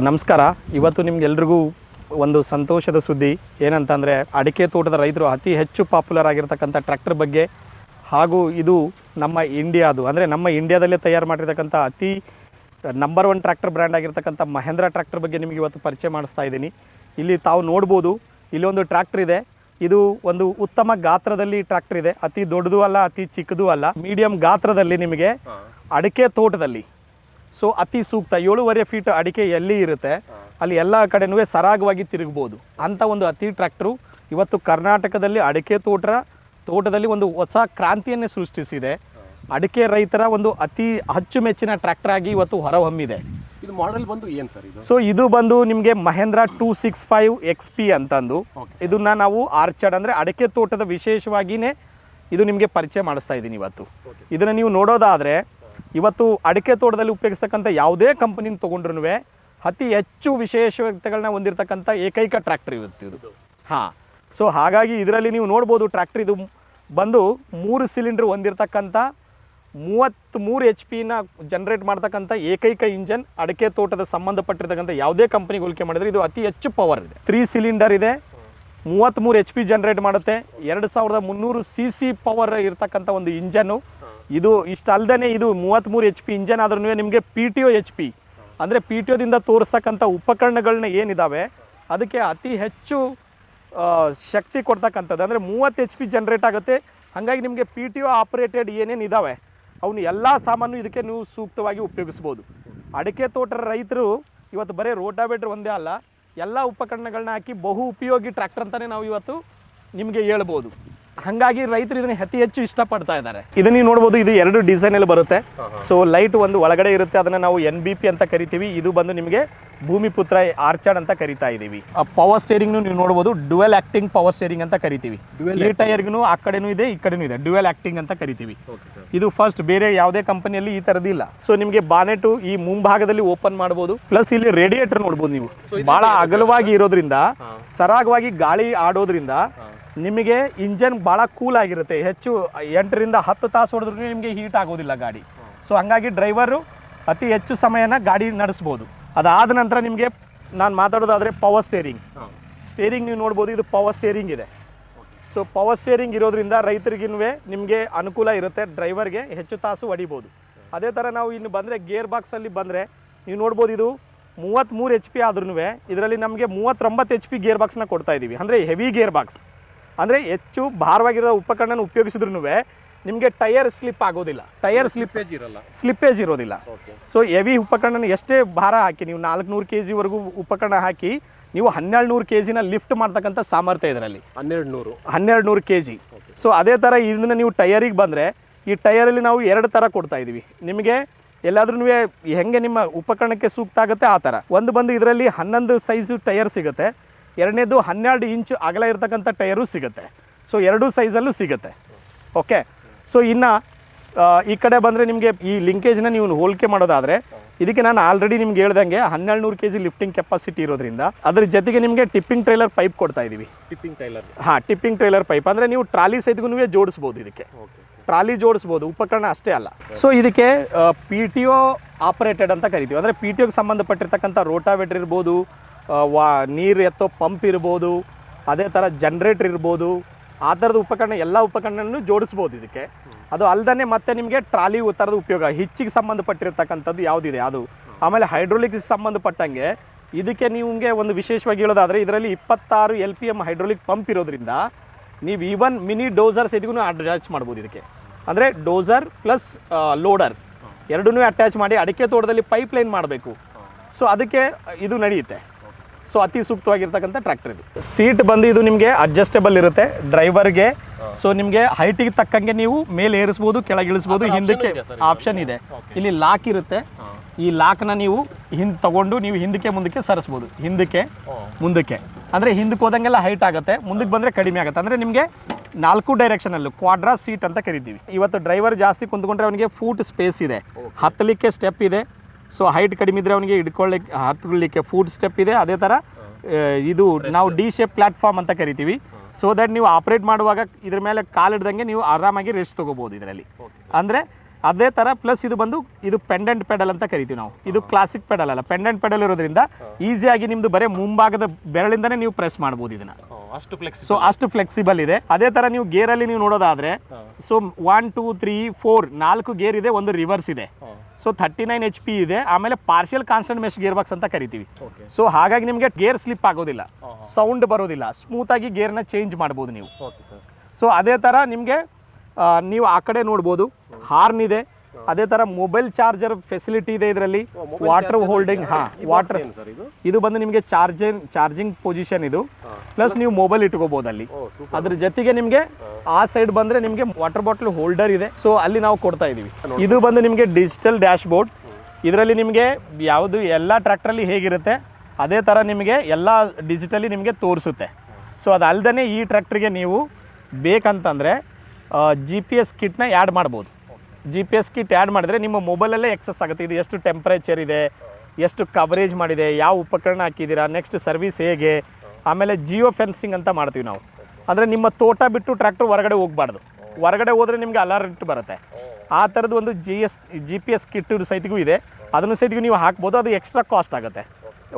ನಮಸ್ಕಾರ. ಇವತ್ತು ನಿಮ್ಗೆಲ್ರಿಗೂ ಒಂದು ಸಂತೋಷದ ಸುದ್ದಿ ಏನಂತಂದರೆ, ಅಡಿಕೆ ತೋಟದ ರೈತರು ಅತಿ ಹೆಚ್ಚು ಪಾಪ್ಯುಲರ್ ಆಗಿರ್ತಕ್ಕಂಥ ಟ್ರ್ಯಾಕ್ಟರ್ ಬಗ್ಗೆ ಹಾಗೂ ಇದು ನಮ್ಮ ಇಂಡಿಯಾದು ಅಂದರೆ ನಮ್ಮ ಇಂಡಿಯಾದಲ್ಲೇ ತಯಾರು ಮಾಡಿರ್ತಕ್ಕಂಥ ಅತಿ ನಂಬರ್ 1 ಟ್ರ್ಯಾಕ್ಟರ್ ಬ್ರ್ಯಾಂಡ್ ಆಗಿರ್ತಕ್ಕಂಥ ಮಹೇಂದ್ರ ಟ್ರ್ಯಾಕ್ಟರ್ ಬಗ್ಗೆ ನಿಮಗೆ ಇವತ್ತು ಪರಿಚಯ ಮಾಡಿಸ್ತಾ ಇದ್ದೀನಿ. ಇಲ್ಲಿ ತಾವು ನೋಡ್ಬೋದು, ಇಲ್ಲಿ ಒಂದು ಟ್ರ್ಯಾಕ್ಟರ್ ಇದೆ. ಇದು ಒಂದು ಉತ್ತಮ ಗಾತ್ರದಲ್ಲಿ ಟ್ರ್ಯಾಕ್ಟರ್ ಇದೆ. ಅತಿ ದೊಡ್ಡದು ಅಲ್ಲ, ಅತಿ ಚಿಕ್ಕದು ಅಲ್ಲ, ಮೀಡಿಯಂ ಗಾತ್ರದಲ್ಲಿ ನಿಮಗೆ ಅಡಿಕೆ ತೋಟದಲ್ಲಿ ಅತಿ ಸೂಕ್ತ 7.5 ಫೀಟ್ ಅಡಿಕೆ ಎಲ್ಲಿ ಇರುತ್ತೆ ಅಲ್ಲಿ ಎಲ್ಲ ಕಡೆನೂ ಸರಾಗವಾಗಿ ತಿರುಗ್ಬೋದು ಅಂತ ಒಂದು ಅತಿ ಟ್ರ್ಯಾಕ್ಟ್ರು ಇವತ್ತು ಕರ್ನಾಟಕದಲ್ಲಿ ಅಡಿಕೆ ತೋಟದಲ್ಲಿ ಒಂದು ಹೊಸ ಕ್ರಾಂತಿಯನ್ನೇ ಸೃಷ್ಟಿಸಿದೆ. ಅಡಿಕೆ ರೈತರ ಒಂದು ಅತಿ ಅಚ್ಚುಮೆಚ್ಚಿನ ಟ್ರ್ಯಾಕ್ಟರ್ ಆಗಿ ಇವತ್ತು ಹೊರಹೊಮ್ಮಿದೆ. ಇದು ಮಾಡೆಲ್ ಬಂದು ಏನು ಸರ್ ಇದು? ಇದು ಬಂದು ನಿಮಗೆ ಮಹೇಂದ್ರ 265 XP ಅಂತಂದು ಇದನ್ನ ನಾವು ಆರ್ಚರ್ಡ್ ಅಂದರೆ ಅಡಿಕೆ ತೋಟದ ವಿಶೇಷವಾಗಿಯೇ ಇದು ನಿಮಗೆ ಪರಿಚಯ ಮಾಡಿಸ್ತಾ ಇದ್ದೀನಿ ಇವತ್ತು. ಇದನ್ನು ನೀವು ನೋಡೋದಾದರೆ ಇವತ್ತು ಅಡಿಕೆ ತೋಟದಲ್ಲಿ ಉಪಯೋಗಿಸ್ತಕ್ಕಂಥ ಯಾವುದೇ ಕಂಪನಿನ ತೊಗೊಂಡ್ರೂ ಅತಿ ಹೆಚ್ಚು ವಿಶೇಷತೆಗಳನ್ನ ಹೊಂದಿರತಕ್ಕಂಥ ಏಕೈಕ ಟ್ರ್ಯಾಕ್ಟರ್ ಇದು. ಹಾಗಾಗಿ ಇದರಲ್ಲಿ ನೀವು ನೋಡ್ಬೋದು, ಟ್ರ್ಯಾಕ್ಟರ್ ಇದು ಬಂದು 3 ಸಿಲಿಂಡರ್ ಹೊಂದಿರತಕ್ಕಂಥ 33 HP ಜನ್ರೇಟ್ ಮಾಡ್ತಕ್ಕಂಥ ಏಕೈಕ ಇಂಜನ್. ಅಡಿಕೆ ತೋಟದ ಸಂಬಂಧಪಟ್ಟಿರ್ತಕ್ಕಂಥ ಯಾವುದೇ ಕಂಪನಿಗೆ ಹೋಲಿಕೆ ಮಾಡಿದರೆ ಇದು ಅತಿ ಹೆಚ್ಚು ಪವರ್ ಇದೆ. 3 ಸಿಲಿಂಡರ್ ಇದೆ, 33 HP ಜನ್ರೇಟ್ ಮಾಡುತ್ತೆ, 2300 CC ಪವರ್ ಇರ್ತಕ್ಕಂಥ ಒಂದು ಇಂಜನ್ನು ಇದು. ಇಷ್ಟಲ್ಲದೆ ಇದು 33 HP ಇಂಜನ್ ಆದ್ರೂ ನಿಮಗೆ PTO HP ಅಂದರೆ PTOದಿಂದ ತೋರಿಸ್ತಕ್ಕಂಥ ಉಪಕರಣಗಳನ್ನ ಏನಿದ್ದಾವೆ ಅದಕ್ಕೆ ಅತಿ ಹೆಚ್ಚು ಶಕ್ತಿ ಕೊಡ್ತಕ್ಕಂಥದ್ದು. ಅಂದರೆ 30 HP ಜನ್ರೇಟ್ ಆಗುತ್ತೆ. ಹಾಗಾಗಿ ನಿಮಗೆ PTO ಆಪರೇಟೆಡ್ ಏನೇನಿದ್ದಾವೆ ಅವನು ಎಲ್ಲ ಸಾಮಾನು ಇದಕ್ಕೆ ನೀವು ಸೂಕ್ತವಾಗಿ ಉಪಯೋಗಿಸ್ಬೋದು. ಅಡಿಕೆ ತೋಟದ ರೈತರು ಇವತ್ತು ಬರೀ ರೋಟಾವೇಟರ್ ಒಂದೇ ಅಲ್ಲ, ಎಲ್ಲ ಉಪಕರಣಗಳನ್ನ ಹಾಕಿ ಬಹು ಉಪಯೋಗಿ ಟ್ರ್ಯಾಕ್ಟರ್ ಅಂತಲೇ ನಾವು ಇವತ್ತು ನಿಮಗೆ ಹೇಳ್ಬೋದು. ಹಾಗಾಗಿ ರೈತರು ಇದನ್ನು ಅತಿ ಹೆಚ್ಚು ಇಷ್ಟಪಡ್ತಾ ಇದ್ದಾರೆ. ಇದನ್ನ ನೀವು ನೋಡ್ಬೋದು, ಇದು 2 ಡಿಸೈನಲ್ಲಿ ಬರುತ್ತೆ. ಲೈಟ್ ಒಂದು ಒಳಗಡೆ ಇರುತ್ತೆ, ಅದನ್ನು ನಾವು NBP ಅಂತ ಕರಿತೀವಿ. ಇದು ಬಂದು ನಿಮಗೆ ಭೂಮಿಪುತ್ರ ಆರ್ಚರ್ಡ್ ಅಂತ ಕರಿತಾ ಇದ್ದೀವಿ. ಪವರ್ ಸ್ಟೇರಿಂಗ್ನು ನೀವು ನೋಡ್ಬೋದು, ಡ್ಯುಯಲ್ ಆಕ್ಟಿಂಗ್ ಪವರ್ ಸ್ಟೇರಿಂಗ್ ಅಂತ ಕರಿತೀವಿ. ಈ ಟೈರ್ಗೂ ಆ ಕಡೆನೂ ಇದೆ, ಈ ಕಡೆನೂ ಇದೆ, ಡ್ಯುಯಲ್ ಆಕ್ಟಿಂಗ್ ಅಂತ ಕರಿತೀವಿ. ಇದು ಫಸ್ಟ್ ಬೇರೆ ಯಾವುದೇ ಕಂಪನಿಯಲ್ಲಿ ಈ ಥರದಿಲ್ಲ. ನಿಮಗೆ ಬಾನೆಟು ಈ ಮುಂಭಾಗದಲ್ಲಿ ಓಪನ್ ಮಾಡ್ಬೋದು. ಪ್ಲಸ್ ಇಲ್ಲಿ ರೇಡಿಯೇಟರ್ ನೋಡ್ಬೋದು ನೀವು, ಭಾಳ ಅಗಲವಾಗಿ ಇರೋದ್ರಿಂದ ಸರಾಗವಾಗಿ ಗಾಳಿ ಆಡೋದ್ರಿಂದ ನಿಮಗೆ ಇಂಜನ್ ಭಾಳ ಕೂಲ್ ಆಗಿರುತ್ತೆ. ಹೆಚ್ಚು 8 ರಿಂದ 10 ತಾಸು ಹೊಡೆದ್ರೂ ನಿಮಗೆ ಹೀಟ್ ಆಗೋದಿಲ್ಲ ಗಾಡಿ. ಹಾಗಾಗಿ ಡ್ರೈವರು ಅತಿ ಹೆಚ್ಚು ಸಮಯನ ಗಾಡಿ ನಡೆಸ್ಬೋದು. ಅದಾದ ನಂತರ ನಿಮಗೆ ನಾನು ಮಾತಾಡೋದಾದರೆ ಪವರ್ ಸ್ಟೇರಿಂಗ್ ನೀವು ನೋಡ್ಬೋದು, ಇದು ಪವರ್ ಸ್ಟೇರಿಂಗ್ ಇದೆ. ಪವರ್ ಸ್ಟೇರಿಂಗ್ ಇರೋದ್ರಿಂದ ರೈತರಿಗಿನ್ವೇ ನಿಮಗೆ ಅನುಕೂಲ ಇರುತ್ತೆ, ಡ್ರೈವರ್ಗೆ ಹೆಚ್ಚು ತಾಸು ಹೊಡಿಬೋದು. ಅದೇ ಥರ ನಾವು ಇನ್ನು ಬಂದರೆ ಗೇರ್ ಬಾಕ್ಸಲ್ಲಿ ಬಂದರೆ ನೀವು ನೋಡ್ಬೋದು, ಇದು 33 HP ಆದ್ರೂ ಇದರಲ್ಲಿ ನಮಗೆ 39 HP ಗೇರ್ ಬಾಕ್ಸ್ನ ಕೊಡ್ತಾ ಇದ್ದೀವಿ. ಅಂದರೆ ಹೆವಿ ಗೇರ್ ಬಾಕ್ಸ್, ಅಂದರೆ ಹೆಚ್ಚು ಭಾರವಾಗಿರೋ ಉಪಕರಣನ ಉಪಯೋಗಿಸಿದ್ರೂ ನಿಮಗೆ ಟೈರ್ ಸ್ಲಿಪ್ ಆಗೋದಿಲ್ಲ, ಸ್ಲಿಪ್ಪೇಜ್ ಇರೋದಿಲ್ಲ. ಹೆವಿ ಉಪಕರಣ ಎಷ್ಟೇ ಭಾರ ಹಾಕಿ ನೀವು 400 kg ವರೆಗೂ ಉಪಕರಣ ಹಾಕಿ ನೀವು 1200 kgನ ಲಿಫ್ಟ್ ಮಾಡ್ತಕ್ಕಂಥ ಸಾಮರ್ಥ್ಯ ಇದರಲ್ಲಿ, 1200 kg. ಅದೇ ಥರ ಇದನ್ನ ನೀವು ಟೈರಿಗೆ ಬಂದರೆ ಈ ಟೈರಲ್ಲಿ ನಾವು 2 ಥರ ಕೊಡ್ತಾ ಇದ್ದೀವಿ ನಿಮಗೆ. ಎಲ್ಲಾದ್ರೂ ಹೆಂಗೆ ನಿಮ್ಮ ಉಪಕರಣಕ್ಕೆ ಸೂಕ್ತ ಆಗುತ್ತೆ ಆ ಥರ. ಒಂದು ಬಂದು ಇದರಲ್ಲಿ 11 ಸೈಜು ಟೈರ್ ಸಿಗುತ್ತೆ, ಎರಡನೇದು 12 ಇಂಚು ಅಗಲ ಇರ್ತಕ್ಕಂಥ ಟೈರು ಸಿಗುತ್ತೆ. 2 ಸೈಜಲ್ಲೂ ಸಿಗುತ್ತೆ. ಓಕೆ, ಇನ್ನು ಈ ಕಡೆ ಬಂದರೆ ನಿಮಗೆ ಈ ಲಿಂಕೇಜ್ನ ನೀವು ಹೋಲಿಕೆ ಮಾಡೋದಾದರೆ ಇದಕ್ಕೆ ನಾನು ಆಲ್ರೆಡಿ ನಿಮ್ಗೆ ಹೇಳ್ದಂಗೆ 1200 kg ಲಿಫ್ಟಿಂಗ್ ಕೆಪಾಸಿಟಿ ಇರೋದ್ರಿಂದ ಅದ್ರ ಜೊತೆಗೆ ನಿಮಗೆ ಟಿಪ್ಪಿಂಗ್ ಟ್ರೈಲರ್ ಪೈಪ್ ಕೊಡ್ತಾ ಇದ್ದೀವಿ. ಟಿಪ್ಪಿಂಗ್ ಟ್ರೈಲರ್ ಪೈಪ್ ಅಂದರೆ ನೀವು ಟ್ರಾಲಿ ಸೈಜ್ಗೂ ಜೋಡಿಸ್ಬೋದು. ಇದಕ್ಕೆ ಟ್ರಾಲಿ ಜೋಡಿಸ್ಬೋದು, ಉಪಕರಣ ಅಷ್ಟೇ ಅಲ್ಲ. ಇದಕ್ಕೆ PTO ಆಪರೇಟೆಡ್ ಅಂತ ಕರಿತೀವಿ. ಅಂದರೆ PTOಗೆ ಸಂಬಂಧಪಟ್ಟಿರ್ತಕ್ಕಂಥ ರೋಟಾವೇಟರ್ ಇರ್ಬೋದು, ನೀರು ಎತ್ತೋ ಪಂಪ್ ಇರ್ಬೋದು, ಅದೇ ಥರ ಜನ್ರೇಟರ್ ಇರ್ಬೋದು, ಆ ಥರದ ಉಪಕರಣ ಎಲ್ಲ ಉಪಕರಣನೂ ಜೋಡಿಸ್ಬೋದು ಇದಕ್ಕೆ. ಅದು ಅಲ್ಲದೇ ಮತ್ತೆ ನಿಮಗೆ ಟ್ರಾಲಿ ಥರದ ಉಪಯೋಗ, ಹಿಚ್ಚಿಗೆ ಸಂಬಂಧಪಟ್ಟಿರ್ತಕ್ಕಂಥದ್ದು ಯಾವುದಿದೆ ಅದು. ಆಮೇಲೆ ಹೈಡ್ರೋಲಿಕ್ಸ್ ಸಂಬಂಧಪಟ್ಟಂಗೆ ಇದಕ್ಕೆ ನಿಮಗೆ ಒಂದು ವಿಶೇಷವಾಗಿ ಹೇಳೋದಾದರೆ ಇದರಲ್ಲಿ 26 LPM ಹೈಡ್ರೋಲಿಕ್ ಪಂಪ್ ಇರೋದ್ರಿಂದ ನೀವು ಈವನ್ ಮಿನಿ ಡೋಸರ್ ಸಹಿತಗೂ ಅಟ್ಯಾಚ್ ಮಾಡ್ಬೋದು ಇದಕ್ಕೆ. ಅಂದರೆ ಡೋಸರ್ ಪ್ಲಸ್ ಲೋಡರ್ ಎರಡನ್ನೂ ಅಟ್ಯಾಚ್ ಮಾಡಿ ಅಡಿಕೆ ತೋಟದಲ್ಲಿ ಪೈಪ್ ಲೈನ್ ಮಾಡಬೇಕು. ಅದಕ್ಕೆ ಇದು ನಡೆಯುತ್ತೆ. ಅತಿ ಸೂಕ್ತವಾಗಿರ್ತಕ್ಕಂಥ ಟ್ರ್ಯಾಕ್ಟರ್ ಇದು. ಸೀಟ್ ಬಂದು ಇದು ನಿಮಗೆ ಅಡ್ಜಸ್ಟೇಬಲ್ ಇರುತ್ತೆ ಡ್ರೈವರ್ಗೆ. ನಿಮಗೆ ಹೈಟಿಗೆ ತಕ್ಕಂಗೆ ನೀವು ಮೇಲೆ ಏರಿಸ್ಬೋದು, ಕೆಳಗೆ ಇಳಿಸ್ಬೋದು. ಹಿಂದಕ್ಕೆ ಆಪ್ಷನ್ ಇದೆ, ಇಲ್ಲಿ ಲಾಕ್ ಇರುತ್ತೆ. ಈ ಲಾಕ್ನ ನೀವು ತಗೊಂಡು ನೀವು ಮುಂದಕ್ಕೆ ಸರಿಸ್ಬೋದು. ಮುಂದಕ್ಕೆ ಅಂದರೆ ಹಿಂದಕ್ಕೆ ಹೋದಂಗೆಲ್ಲ ಹೈಟ್ ಆಗುತ್ತೆ, ಮುಂದಕ್ಕೆ ಬಂದರೆ ಕಡಿಮೆ ಆಗುತ್ತೆ. ಅಂದರೆ ನಿಮಗೆ 4 ಡೈರೆಕ್ಷನಲ್ಲೂ ಕ್ವಾಡ್ರಾ ಸೀಟ್ ಅಂತ ಕರಿತೀವಿ. ಇವತ್ತು ಡ್ರೈವರ್ ಜಾಸ್ತಿ ಕುಂತ್ಕೊಂಡ್ರೆ ಅವನಿಗೆ ಫೂಟ್ ಸ್ಪೇಸ್ ಇದೆ, ಹತ್ತಲಿಕ್ಕೆ ಸ್ಟೆಪ್ ಇದೆ. ಹೈಟ್ ಕಡಿಮೆ ಇದ್ದರೆ ಅವನಿಗೆ ಹತ್ಕೊಳ್ಳಿಕ್ಕೆ ಫೂಟ್ ಸ್ಟೆಪ್ ಇದೆ. ಅದೇ ಥರ ಇದು ನಾವು D ಶೇಪ್ ಪ್ಲ್ಯಾಟ್ಫಾರ್ಮ್ ಅಂತ ಕರಿತೀವಿ. ದಟ್ ನೀವು ಆಪ್ರೇಟ್ ಮಾಡುವಾಗ ಇದ್ರ ಮೇಲೆ ಕಾಲಿಡ್ದಂಗೆ ನೀವು ಆರಾಮಾಗಿ ರೆಸ್ಟ್ ತೊಗೋಬೋದು ಇದರಲ್ಲಿ. ಅಂದರೆ ಅದೇ ಥರ ಪ್ಲಸ್ ಇದು ಬಂದು ಇದು ಪೆಂಡೆಂಟ್ ಪೆಡಲ್ ಅಂತ ಕರಿತೀವಿ ನಾವು. ಇದು ಕ್ಲಾಸಿಕ್ ಪೆಡಲ್ ಅಲ್ಲ, ಪೆಂಡೆಂಟ್ ಪೆಡಲ್ ಇರೋದ್ರಿಂದ ಈಸಿಯಾಗಿ ನಿಮ್ಮದು ಬರೀ ಮುಂಭಾಗದ ಬೆರಳಿಂದನೇ ನೀವು ಪ್ರೆಸ್ ಮಾಡ್ಬೋದು ಇದನ್ನು. ಅಷ್ಟು ಫ್ಲೆಕ್ಸ್. ಸೊ ಅಷ್ಟು ಫ್ಲೆಕ್ಸಿಬಲ್ ಇದೆ. ಅದೇ ಥರ ನೀವು ಗೇರಲ್ಲಿ ನೀವು ನೋಡೋದಾದರೆ ಸೊ 1 2 3 4 4 ಗೇರ್ ಇದೆ, ಒಂದು ರಿವರ್ಸ್ ಇದೆ. ಸೊ 39 HP ಇದೆ. ಆಮೇಲೆ partial constant mesh gear box ಅಂತ ಕರಿತೀವಿ. ಸೊ ಹಾಗಾಗಿ ನಿಮಗೆ ಗೇರ್ ಸ್ಲಿಪ್ ಆಗೋದಿಲ್ಲ, ಸೌಂಡ್ ಬರೋದಿಲ್ಲ, ಸ್ಮೂತಾಗಿ ಗೇರ್ನ ಚೇಂಜ್ ಮಾಡ್ಬೋದು ನೀವು. ಸೊ ಅದೇ ಥರ ನಿಮಗೆ ನೀವು ಆ ಕಡೆ ನೋಡ್ಬೋದು ಹಾರ್ನ್ ಇದೆ. ಅದೇ ಥರ ಮೊಬೈಲ್ ಚಾರ್ಜರ್ ಫೆಸಿಲಿಟಿ ಇದೆ ಇದರಲ್ಲಿ. ವಾಟರ್ ಹೋಲ್ಡಿಂಗ್, ವಾಟರ್ ಇದು ಬಂದು ನಿಮಗೆ ಚಾರ್ಜಿಂಗ್ ಪೊಸಿಷನ್ ಇದು. ಪ್ಲಸ್ ನೀವು ಮೊಬೈಲ್ ಇಟ್ಕೋಬಹುದು ಅಲ್ಲಿ. ಅದ್ರ ಜೊತೆಗೆ ನಿಮಗೆ ಆ ಸೈಡ್ ಬಂದರೆ ನಿಮಗೆ ವಾಟರ್ ಬಾಟಲ್ ಹೋಲ್ಡರ್ ಇದೆ. ಸೊ ಅಲ್ಲಿ ನಾವು ಕೊಡ್ತಾ ಇದ್ದೀವಿ. ಇದು ಬಂದು ನಿಮಗೆ ಡಿಜಿಟಲ್ ಡ್ಯಾಶ್ ಬೋರ್ಡ್. ಇದರಲ್ಲಿ ನಿಮಗೆ ಯಾವುದು ಎಲ್ಲ ಟ್ರ್ಯಾಕ್ಟ್ರಲ್ಲಿ ಹೇಗಿರುತ್ತೆ ಅದೇ ಥರ ನಿಮಗೆ ಎಲ್ಲ ಡಿಜಿಟಲಿ ನಿಮಗೆ ತೋರಿಸುತ್ತೆ. ಸೊ ಅದಲ್ಲದೆ ಈ ಟ್ರ್ಯಾಕ್ಟ್ರಿಗೆ ನೀವು ಬೇಕಂತಂದರೆ GPS ಕಿಟ್ನ ಆ್ಯಡ್ ಮಾಡ್ಬೋದು. GPS ಕಿಟ್ ಆ್ಯಡ್ ಮಾಡಿದ್ರೆ ನಿಮ್ಮ ಮೊಬೈಲಲ್ಲೇ ಎಕ್ಸಸ್ ಆಗುತ್ತೆ. ಇದು ಎಷ್ಟು ಟೆಂಪ್ರೇಚರ್ ಇದೆ, ಎಷ್ಟು ಕವರೇಜ್ ಮಾಡಿದೆ, ಯಾವ ಉಪಕರಣ ಹಾಕಿದ್ದೀರಾ, ನೆಕ್ಸ್ಟ್ ಸರ್ವಿಸ್ ಹೇಗೆ. ಆಮೇಲೆ ಜಿಯೋ ಫೆನ್ಸಿಂಗ್ ಅಂತ ಮಾಡ್ತೀವಿ ನಾವು. ಅಂದರೆ ನಿಮ್ಮ ತೋಟ ಬಿಟ್ಟು ಟ್ರ್ಯಾಕ್ಟರ್ ಹೊರಗಡೆ ಹೋಗಬಾರ್ದು. ಹೊರಗಡೆ ಹೋದರೆ ನಿಮಗೆ ಅಲರ್ಟ್ ಬರುತ್ತೆ. ಆ ಥರದ್ದು ಒಂದು GPS ಕಿಟ್ ಸಹಿತಿಗೂ ಇದೆ. ಅದನ್ನು ಸಹಿತಿಗೂ ನೀವು ಹಾಕ್ಬೋದು. ಅದು ಎಕ್ಸ್ಟ್ರಾ ಕಾಸ್ಟ್ ಆಗುತ್ತೆ.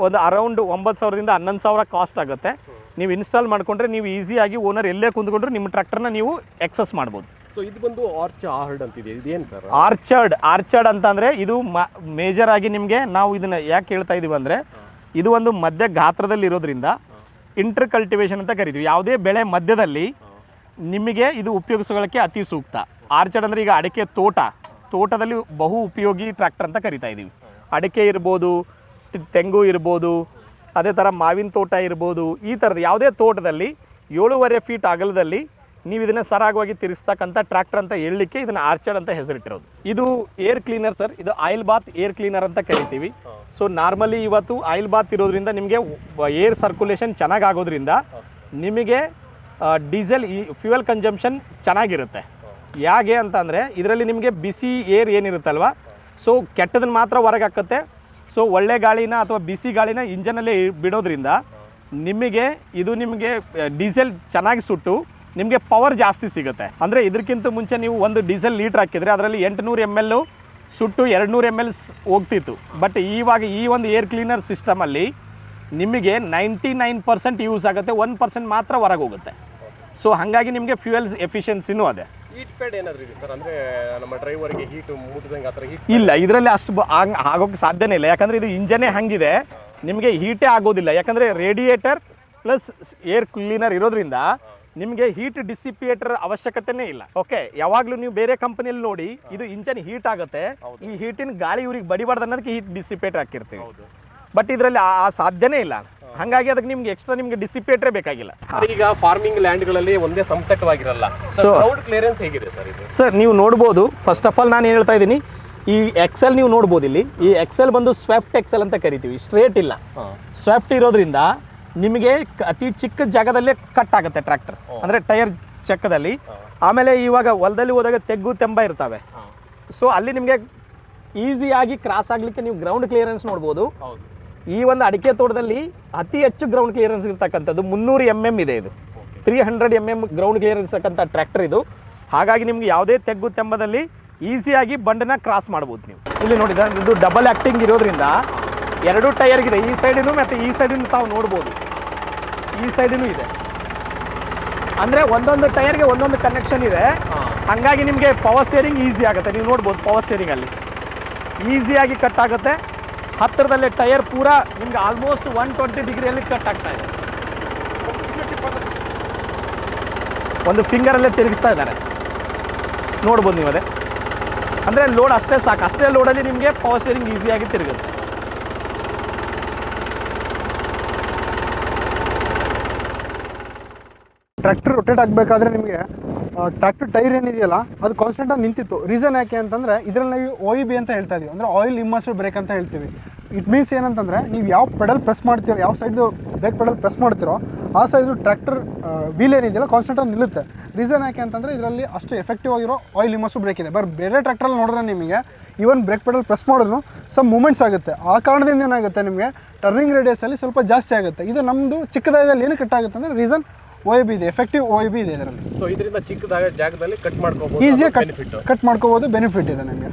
ಒಂದು ಅರೌಂಡ್ 9,000ದಿಂದ 11,000 ಕಾಸ್ಟ್ ಆಗುತ್ತೆ. ನೀವು ಇನ್ಸ್ಟಾಲ್ ಮಾಡಿಕೊಂಡ್ರೆ ನೀವು ಈಸಿಯಾಗಿ ಓನರ್ ಎಲ್ಲೇ ಕುಂತ್ಕೊಂಡ್ರೆ ನಿಮ್ಮ ಟ್ರ್ಯಾಕ್ಟರ್ನ ನೀವು ಎಕ್ಸಸ್ ಮಾಡ್ಬೋದು. ಸೊ ಇದು ಬಂದು ಆರ್ಚರ್ಡ್ ಅಂತಿದೆ, ಇದೇನು ಸರ್? ಆರ್ಚರ್ಡ್ ಅಂತಂದರೆ ಇದು ಮೇಜರ್ ಆಗಿ ನಿಮಗೆ ನಾವು ಇದನ್ನು ಯಾಕೆ ಹೇಳ್ತಾ ಇದ್ದೀವಿ ಅಂದರೆ ಇದು ಒಂದು ಮಧ್ಯ ಗಾತ್ರದಲ್ಲಿ ಇರೋದ್ರಿಂದ ಇಂಟರ್ ಕಲ್ಟಿವೇಷನ್ ಅಂತ ಕರಿತೀವಿ. ಯಾವುದೇ ಬೆಳೆ ಮಧ್ಯದಲ್ಲಿ ನಿಮಗೆ ಇದು ಉಪಯೋಗಿಸೋಕ್ಕೆ ಅತಿ ಸೂಕ್ತ. ಆರ್ಚರ್ಡ್ ಅಂದರೆ ಈಗ ಅಡಿಕೆ ತೋಟದಲ್ಲಿ ಬಹು ಉಪಯೋಗಿ ಟ್ರ್ಯಾಕ್ಟರ್ ಅಂತ ಕರಿತಾ ಇದ್ದೀವಿ. ಅಡಿಕೆ ಇರ್ಬೋದು, ತೆಂಗು ಇರ್ಬೋದು, ಅದೇ ಥರ ಮಾವಿನ ತೋಟ ಇರ್ಬೋದು. ಈ ಥರದ್ದು ಯಾವುದೇ ತೋಟದಲ್ಲಿ 7.5 ಫೀಟ್ ಅಗಲದಲ್ಲಿ ನೀವು ಇದನ್ನು ಸರಾಗವಾಗಿ ತಿರ್ಗಿಸ್ತಕ್ಕಂಥ ಟ್ರ್ಯಾಕ್ಟರ್ ಅಂತ ಹೇಳಲಿಕ್ಕೆ ಇದನ್ನು ಆರ್ಚರ್ಡ್ ಅಂತ ಹೆಸರಿಟ್ಟಿರೋದು. ಇದು ಏರ್ ಕ್ಲೀನರ್ ಸರ್. ಇದು ಆಯಿಲ್ ಬಾತ್ ಏರ್ ಕ್ಲೀನರ್ ಅಂತ ಕರಿತೀವಿ. ಸೊ ನಾರ್ಮಲಿ ಇವತ್ತು ಆಯಿಲ್ ಬಾತ್ ಇರೋದ್ರಿಂದ ನಿಮಗೆ ಏರ್ ಸರ್ಕ್ಯುಲೇಷನ್ ಚೆನ್ನಾಗಿ ಆಗೋದ್ರಿಂದ ನಿಮಗೆ ಡೀಸೆಲ್ ಫ್ಯೂಯಲ್ ಕನ್ಸಂಪ್ಷನ್ ಚೆನ್ನಾಗಿರುತ್ತೆ. ಹೇಗೆ ಅಂತಂದರೆ ಇದರಲ್ಲಿ ನಿಮಗೆ ಬಿಸಿ ಏರ್ ಏನಿರುತ್ತಲ್ವ, ಸೊ ಕೆಟ್ಟದನ್ನು ಮಾತ್ರ ಹೊರಗೆ ಹಾಕುತ್ತೆ. ಸೊ ಒಳ್ಳೆ ಗಾಳಿನ ಅಥವಾ ಬಿಸಿ ಗಾಳಿನ ಇಂಜನಲ್ಲಿ ಬಿಡೋದ್ರಿಂದ ನಿಮಗೆ ಡೀಸೆಲ್ ಚೆನ್ನಾಗಿ ಸುಟ್ಟು ನಿಮಗೆ ಪವರ್ ಜಾಸ್ತಿ ಸಿಗುತ್ತೆ. ಅಂದರೆ ಇದಕ್ಕಿಂತ ಮುಂಚೆ ನೀವು ಒಂದು ಡೀಸೆಲ್ ಲೀಟ್ರ್ ಹಾಕಿದರೆ ಅದರಲ್ಲಿ 800 ml ಸುಟ್ಟು 200 ml ಹೋಗ್ತಿತ್ತು. ಬಟ್ ಇವಾಗ ಈ ಒಂದು ಏರ್ ಕ್ಲೀನರ್ ಸಿಸ್ಟಮಲ್ಲಿ ನಿಮಗೆ 99% ಯೂಸ್ ಆಗುತ್ತೆ, 1% ಮಾತ್ರ ಹೊರಗೆ ಹೋಗುತ್ತೆ. ಸೊ ಹಾಗಾಗಿ ನಿಮಗೆ ಫ್ಯೂಯಲ್ಸ್ ಎಫಿಷಿಯನ್ಸಿನೂ ಅದೇ. ಹೀಟ್ ಪ್ಯಾಡ್ ಏನಾದರೂ ಇದೆ ಸರ್? ಅಂದರೆ ನಮ್ಮ ಡ್ರೈವರ್ಗೆ ಹೀಟ್ ಮುಟ್ಟಿದಂಗೆ ಆ ಥರ ಹೀಟ್ ಇಲ್ಲ, ಇದರಲ್ಲಿ ಅಷ್ಟು ಆಗೋಕ್ಕೆ ಸಾಧ್ಯನೇ ಇಲ್ಲ. ಯಾಕಂದರೆ ಇದು ಇಂಜನೇ ಹಂಗಿದೆ, ನಿಮಗೆ ಹೀಟೇ ಆಗೋದಿಲ್ಲ. ಯಾಕಂದರೆ ರೇಡಿಯೇಟರ್ ಪ್ಲಸ್ ಏರ್ ಕ್ಲೀನರ್ ಇರೋದ್ರಿಂದ ನಿಮಗೆ ಹೀಟ್ ಡಿಸಿಪಿಯೇಟರ್ ಅವಶ್ಯಕತೆನೇ ಇಲ್ಲ. ಓಕೆ, ಯಾವಾಗಲೂ ನೀವು ಬೇರೆ ಕಂಪನಿಯಲ್ಲಿ ನೋಡಿ ಇದು ಇಂಜನ್ ಹೀಟ್ ಆಗುತ್ತೆ, ಈ ಹೀಟಿನ ಗಾಳಿ ಇವ್ರಿಗೆ ಬಡಿಬಾರ್ದು ಅನ್ನೋದಕ್ಕೆ ಹೀಟ್ ಡಿಸಿಪೇಟರ್ ಹಾಕಿರ್ತೀವಿ. ಬಟ್ ಇದರಲ್ಲಿ ಆ ಸಾಧ್ಯನೇ ಇಲ್ಲ. ಹಾಗಾಗಿ ಅದಕ್ಕೆ ನಿಮ್ಗೆ ಎಕ್ಸ್ಟ್ರಾ ನಿಮಗೆ ಡಿಸಿಪೇಟ್ರೇ ಬೇಕಾಗಿಲ್ಲ. ಈಗ ಫಾರ್ಮಿಂಗ್ ಲ್ಯಾಂಡ್ಗಳಲ್ಲಿ ಒಂದೇ ಸಮತಟ್ಟವಾಗಿರಲ್ಲ. ಸೊ ಕ್ರೌಡ್ ಕ್ಲಿಯರೆನ್ಸ್ ಹೇಗಿದೆ ಸರ್ ಇದು? ಸರ್ ನೀವು ನೋಡ್ಬೋದು, ಫಸ್ಟ್ ಆಫ್ ಆಲ್ ನಾನು ಏನು ಹೇಳ್ತಾ ಇದ್ದೀನಿ, ಈ ಎಕ್ಸೆಲ್ ನೀವು ನೋಡ್ಬೋದು. ಇಲ್ಲಿ ಈ ಎಕ್ಸೆಲ್ ಬಂದು ಸ್ವೆಫ್ಟ್ ಎಕ್ಸೆಲ್ ಅಂತ ಕರಿತೀವಿ. ಸ್ಟ್ರೇಟ್ ಇಲ್ಲ, ಸ್ವೆಫ್ಟ್ ಇರೋದ್ರಿಂದ ನಿಮಗೆ ಅತಿ ಚಿಕ್ಕ ಜಾಗದಲ್ಲೇ ಕಟ್ ಆಗುತ್ತೆ ಟ್ರ್ಯಾಕ್ಟರ್, ಅಂದರೆ ಟೈರ್ ಚಕ್ಕದಲ್ಲಿ. ಆಮೇಲೆ ಇವಾಗ ಹೊಲದಲ್ಲಿ ಹೋದಾಗ ತೆಗ್ಗು ತೆಂಬ ಇರ್ತವೆ. ಸೊ ಅಲ್ಲಿ ನಿಮಗೆ ಈಸಿಯಾಗಿ ಕ್ರಾಸ್ ಆಗಲಿಕ್ಕೆ ನೀವು ಗ್ರೌಂಡ್ ಕ್ಲಿಯರೆನ್ಸ್ ನೋಡ್ಬೋದು. ಈ ಒಂದು ಅಡಿಕೆ ತೋಟದಲ್ಲಿ ಅತಿ ಹೆಚ್ಚು ಗ್ರೌಂಡ್ ಕ್ಲಿಯರೆನ್ಸ್ ಇರ್ತಕ್ಕಂಥದ್ದು 300 mm ಇದೆ. ಇದು 300 mm ಗ್ರೌಂಡ್ ಕ್ಲಿಯರೆನ್ಸ್ ಇರ್ತಕ್ಕಂಥ ಟ್ರ್ಯಾಕ್ಟರ್ ಇದು. ಹಾಗಾಗಿ ನಿಮ್ಗೆ ಯಾವುದೇ ತೆಗ್ಗು ತೆಂಬದಲ್ಲಿ ಈಸಿಯಾಗಿ ಬಂಡನ್ನ ಕ್ರಾಸ್ ಮಾಡ್ಬೋದು ನೀವು. ಇಲ್ಲಿ ನೋಡಿ, ಇದು ಡಬಲ್ ಆ್ಯಕ್ಟಿಂಗ್ ಇರೋದ್ರಿಂದ 2 ಟೈರ್ಗಿದೆ, ಈ ಸೈಡಿನೂ ಮತ್ತು ಈ ಸೈಡಿನೂ ತಾವು ನೋಡ್ಬೋದು. ಈ ಸೈಡಿನೂ ಇದೆ, ಅಂದರೆ ಒಂದೊಂದು ಟೈರ್ಗೆ ಒಂದೊಂದು ಕನೆಕ್ಷನ್ ಇದೆ. ಹಾಗಾಗಿ ನಿಮಗೆ ಪವರ್ ಸ್ಟೇರಿಂಗ್ ಈಸಿ ಆಗುತ್ತೆ. ನೀವು ನೋಡ್ಬೋದು, ಪವರ್ ಸ್ಟೇರಿಂಗಲ್ಲಿ ಈಸಿಯಾಗಿ ಕಟ್ ಆಗುತ್ತೆ. ಹತ್ತಿರದಲ್ಲೇ ಟೈರ್ ಪೂರಾ ನಿಮ್ಗೆ ಆಲ್ಮೋಸ್ಟ್ 120 ಡಿಗ್ರಿಯಲ್ಲಿ ಕಟ್ ಆಗ್ತಾ ಇದೆ. ಒಂದು ಫಿಂಗರಲ್ಲೇ ತಿರುಗಿಸ್ತಾ ಇದ್ದಾರೆ, ನೋಡ್ಬೋದು ನೀವು. ಅದೇ ಅಂದರೆ ಲೋಡ್ ಅಷ್ಟೇ ಸಾಕು, ಅಷ್ಟೇ ಲೋಡಲ್ಲಿ ನಿಮಗೆ ಪವರ್ ಸ್ಟೇರಿಂಗ್ ಈಸಿಯಾಗಿ ತಿರುಗುತ್ತೆ. ಟ್ರ್ಯಾಕ್ಟರ್ ರೊಟೇಟ್ ಆಗಬೇಕಾದ್ರೆ ನಿಮಗೆ ಟ್ರ್ಯಾಕ್ಟರ್ ಟೈರ್ ಏನಿದೆಯಲ್ಲ ಅದು ಕಾನ್ಸ್ಟೆಂಟಾಗಿ ನಿಂತಿತ್ತು. ರೀಸನ್ ಯಾಕೆ ಅಂತಂದರೆ ಇದರಲ್ಲಿ ನಾವು OEB ಅಂತ ಹೇಳ್ತಾ ಇದೀವಿ, ಅಂದರೆ ಆಯಿಲ್ ಇಮ್ಮರ್ಸ್ಡ್ ಬ್ರೇಕ್ ಅಂತ ಹೇಳ್ತೀವಿ. ಇಟ್ ಮೀನ್ಸ್ ಏನಂತಂದರೆ ನೀವು ಯಾವ ಪೆಡಲ್ ಪ್ರೆಸ್ ಮಾಡ್ತೀರೋ, ಯಾವ ಸೈಡ್ದು ಬ್ರೇಕ್ ಪೆಡಲ್ ಪ್ರೆಸ್ ಮಾಡ್ತೀರೋ ಆ ಸೈಡ್ದು ಟ್ರ್ಯಾಕ್ಟರ್ ವೀಲ್ ಏನಿದೆಯಲ್ಲ ಕಾನ್ಸ್ಟೆಂಟಾಗಿ ನಿಲ್ಲುತ್ತೆ. ರೀಸನ್ ಯಾಕೆ ಅಂತಂದರೆ ಇದರಲ್ಲಿ ಅಷ್ಟು ಎಫೆಕ್ಟಿವ್ ಆಗಿರೋ ಆಯಿಲ್ ಇಮ್ಮರ್ಸ್ಡ್ ಬ್ರೇಕ್ ಇದೆ. ಬೇರೆ ಟ್ರ್ಯಾಕ್ಟ್ರಲ್ಲಿ ನೋಡಿದ್ರೆ ನಿಮಗೆ ಈವನ್ ಬ್ರೇಕ್ ಪೆಡಲ್ ಪ್ರೆಸ್ ಮಾಡಿದ್ರು ಸಮ್ ಮೂಮೆಂಟ್ಸ್ ಆಗುತ್ತೆ. ಆ ಕಾರಣದಿಂದ ಏನಾಗುತ್ತೆ, ನಿಮಗೆ ಟರ್ನಿಂಗ್ ರೇಡಿಯಸಲ್ಲಿ ಸ್ವಲ್ಪ ಜಾಸ್ತಿ ಆಗುತ್ತೆ. ಇದು ನಮ್ಮದು ಚಿಕ್ಕದಾದಲ್ಲಿ ಏನು ಕಟ್ಟಾಗುತ್ತೆ ಅಂದರೆ ರೀಸನ್ OAB ಇದೆ, ಎಫೆಕ್ಟಿವ್ OAB ಇದೆ ಇದರಲ್ಲಿ. ಸೊ ಇದರಿಂದ ಚಿಕ್ಕದಾದ ಜಾಗದಲ್ಲಿ ಕಟ್ ಮಾಡ್ಕೋಬಹುದು, ಈಸಿಯಾಗಿ ಬೆನಿಫಿಟ್. ಕಟ್ ಮಾಡ್ಕೋಬೋದು, ಬೆನಿಫಿಟ್ ಇದೆ ನಿಮಗೆ.